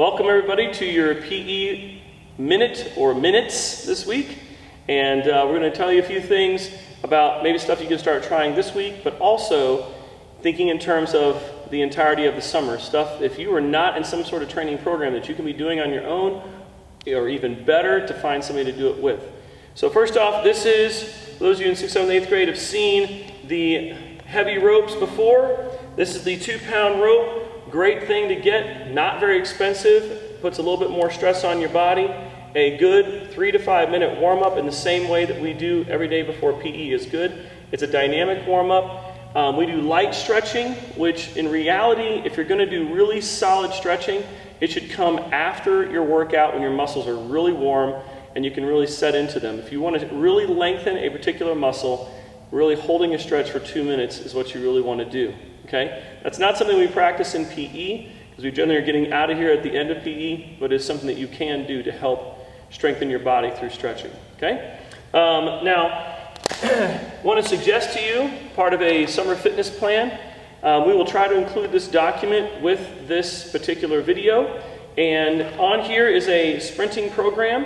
Welcome everybody to your PE minute or minutes this week. And we're going to tell you a few things about maybe stuff you can start trying this week, but also thinking in terms of the entirety of the summer. Stuff, if you are not in some sort of training program that you can be doing on your own, or even better, to find somebody to do it with. So first off, this is, for those of you in 6th, 7th, 8th grade have seen the heavy ropes before. This is the 2-pound rope. Great thing to get, not very expensive, puts a little bit more stress on your body. A good 3 to 5 minute warm up in the same way that we do every day before PE is good. It's a dynamic warm up. We do light stretching, which in reality, if you're going to do really solid stretching, it should come after your workout when your muscles are really warm and you can really set into them. If you want to really lengthen a particular muscle, really holding a stretch for 2 minutes is what you really want to do. Okay? That's not something we practice in PE, because we generally are getting out of here at the end of PE, but it's something that you can do to help strengthen your body through stretching. Okay? Now, I want to suggest to you, part of a summer fitness plan, we will try to include this document with this particular video. And on here is a sprinting program.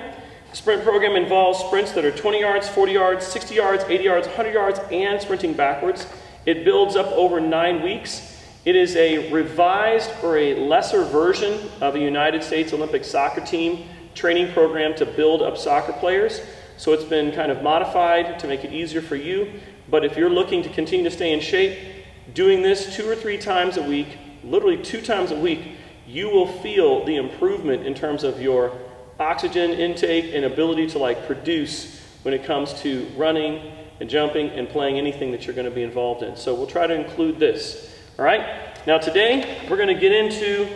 The sprint program involves sprints that are 20 yards, 40 yards, 60 yards, 80 yards, 100 yards, and sprinting backwards. It builds up over 9 weeks. It is a revised or a lesser version of a United States Olympic soccer team training program to build up soccer players. So it's been kind of modified to make it easier for you. But if you're looking to continue to stay in shape, doing this 2 or 3 times a week, literally 2 times a week, you will feel the improvement in terms of your oxygen intake and ability to produce when it comes to running and jumping and playing anything that you're going to be involved in. So we'll try to include this. All right. Now today we're going to get into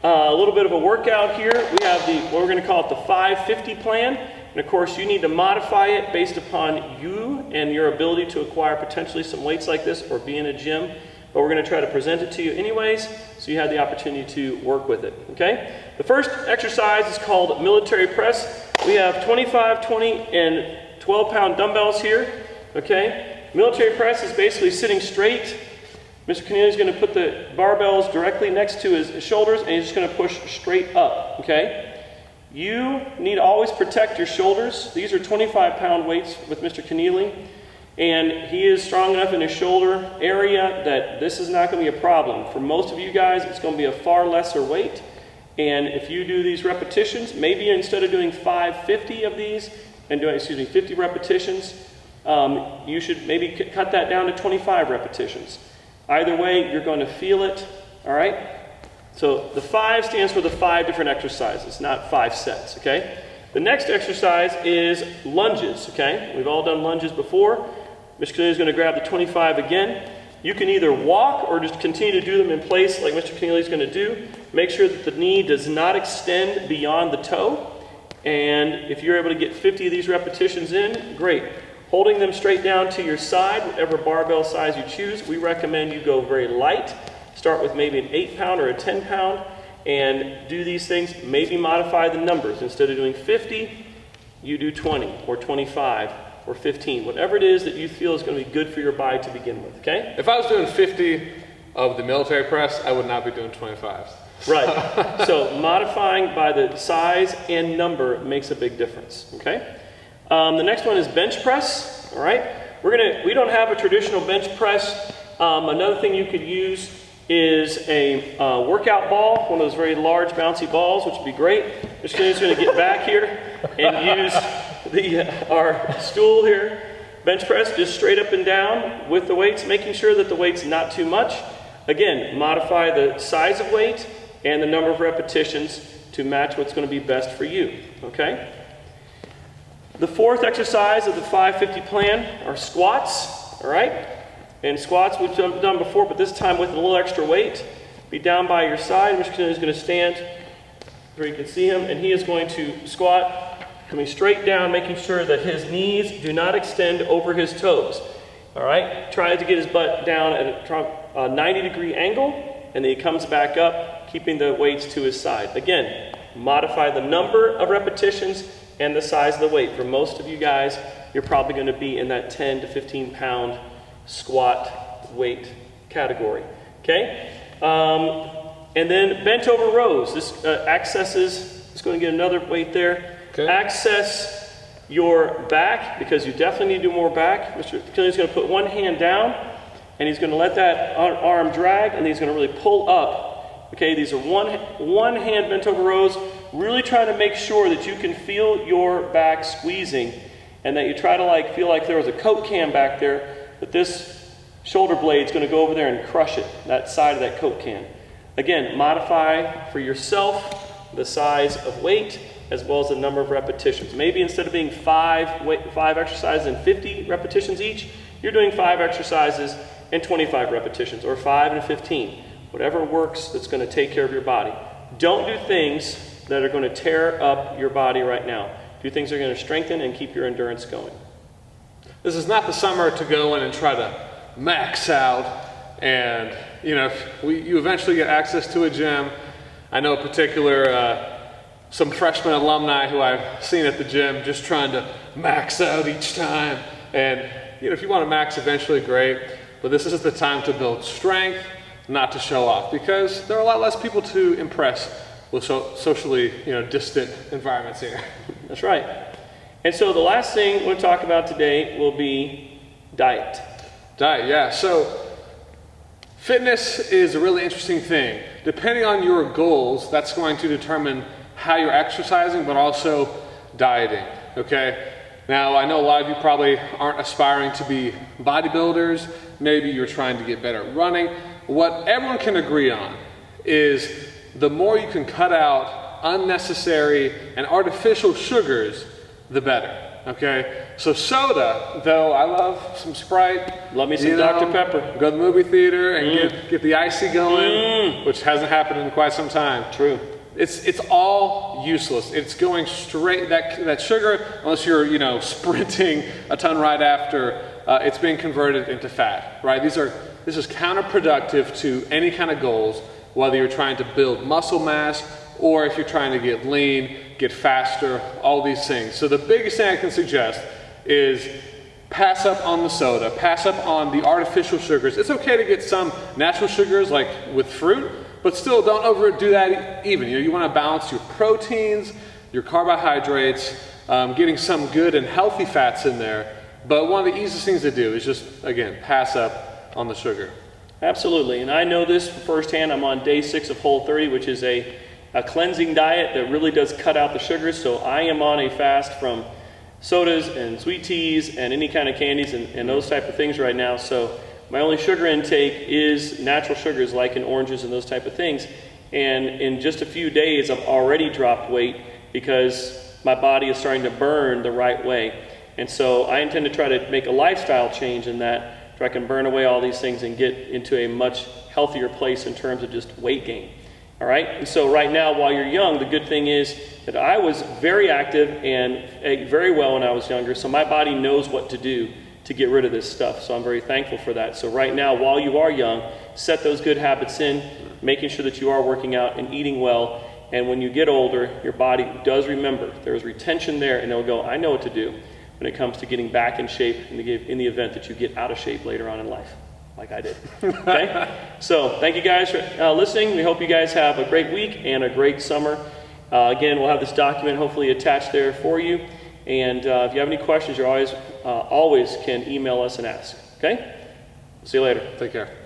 a little bit of a workout here. We have what we're going to call it the 550 plan. And of course you need to modify it based upon you and your ability to acquire potentially some weights like this or be in a gym. But we're going to try to present it to you anyways, so you have the opportunity to work with it. Okay? The first exercise is called military press. We have 25, 20, and 12-pound dumbbells here. Okay? Military press is basically sitting straight. Mr. Keneally is going to put the barbells directly next to his shoulders, and he's just going to push straight up. Okay? You need to always protect your shoulders. These are 25-pound weights with Mr. Keneally, and he is strong enough in his shoulder area that this is not going to be a problem. For most of you guys, it's going to be a far lesser weight. And if you do these repetitions, maybe instead of doing 550 of these and doing 50 repetitions, you should maybe cut that down to 25 repetitions. Either way, you're going to feel it. All right? So the 5 stands for the 5 different exercises, not 5 sets. Okay? The next exercise is lunges. Okay? We've all done lunges before. Mr. Keneally is going to grab the 25 again. You can either walk or just continue to do them in place like Mr. Keneally is going to do. Make sure that the knee does not extend beyond the toe. And if you're able to get 50 of these repetitions in, great. Holding them straight down to your side, whatever barbell size you choose, we recommend you go very light. Start with maybe an 8-pound or a 10-pound and do these things. Maybe modify the numbers. Instead of doing 50, you do 20 or 25 or 15. Whatever it is that you feel is going to be good for your body to begin with, okay? If I was doing 50 of the military press, I would not be doing 25s. Right. So modifying by the size and number makes a big difference, okay? The next one is bench press. All right, we don't have a traditional bench press. Another thing you could use is a workout ball, one of those very large bouncy balls, which would be great. Mr. Keneally is going to get back here and use our stool here. Bench press just straight up and down with the weights, making sure that the weight's not too much. Again, modify the size of weight and the number of repetitions to match what's going to be best for you. Okay? The fourth exercise of the 550 plan are squats, all right? And squats we've done before, but this time with a little extra weight. Be down by your side. Mr. Keneally is going to stand where you can see him, and he is going to squat, coming straight down, making sure that his knees do not extend over his toes, all right? Try to get his butt down at a 90-degree angle, and then he comes back up, keeping the weights to his side. Again, modify the number of repetitions and the size of the weight. For most of you guys, you're probably going to be in that 10 to 15-pound squat weight category. Okay? And then bent over rows. This accesses, let's go and get another weight there. Okay. Access your back, because you definitely need to do more back. Mr. Killian's going to put one hand down, and he's going to let that arm drag, and then he's going to really pull up. Okay, these are one hand bent over rows, really trying to make sure that you can feel your back squeezing, and that you try to feel like there was a Coke can back there, but this shoulder blade is going to go over there and crush it, that side of that Coke can. Again, modify for yourself the size of weight as well as the number of repetitions. Maybe instead of being five exercises and 50 repetitions each, you're doing 5 exercises and 25 repetitions, or 5 and 15. Whatever works that's going to take care of your body. Don't do things that are going to tear up your body right now. Do things that are going to strengthen and keep your endurance going. This is not the summer to go in and try to max out, and you eventually get access to a gym. I know a particular some freshman alumni who I've seen at the gym just trying to max out each time, and if you want to max eventually, great, but this is the time to build strength, not to show off, because there are a lot less people to impress with socially distant environments here. That's right. And so the last thing we'll talk about today will be diet. Diet, yeah. So fitness is a really interesting thing. Depending on your goals, that's going to determine how you're exercising, but also dieting, okay? Now, I know a lot of you probably aren't aspiring to be bodybuilders. Maybe you're trying to get better at running. What everyone can agree on is the more you can cut out unnecessary and artificial sugars, the better. Okay, so soda, though I love some Sprite. Love me some Dr. Pepper. Go to the movie theater and get the icy going, which hasn't happened in quite some time. True. It's all useless. It's going straight, that sugar, unless you're sprinting a ton right after, it's being converted into fat, right? This is counterproductive to any kind of goals, whether you're trying to build muscle mass or if you're trying to get lean, get faster, all these things. So the biggest thing I can suggest is pass up on the soda, pass up on the artificial sugars. It's okay to get some natural sugars like with fruit, but still don't overdo that even. You want to balance your proteins, your carbohydrates, getting some good and healthy fats in there. But one of the easiest things to do is just, again, pass up on the sugar. Absolutely, and I know this firsthand. I'm on day 6 of Whole30, which is a cleansing diet that really does cut out the sugars. So I am on a fast from sodas and sweet teas and any kind of candies and those type of things right now. So my only sugar intake is natural sugars like in oranges and those type of things. And in just a few days, I've already dropped weight because my body is starting to burn the right way. And so I intend to try to make a lifestyle change in that, so I can burn away all these things and get into a much healthier place in terms of just weight gain. All right, and so right now, while you're young, the good thing is that I was very active and ate very well when I was younger, so my body knows what to do to get rid of this stuff, so I'm very thankful for that. So right now, while you are young, set those good habits in, making sure that you are working out and eating well, and when you get older, your body does remember. There's retention there, and it'll go, I know what to do when it comes to getting back in shape in the event that you get out of shape later on in life. Like I did. Okay? So thank you guys for listening. We hope you guys have a great week and a great summer. Again, we'll have this document hopefully attached there for you. And if you have any questions, you always can email us and ask. Okay? See you later. Take care.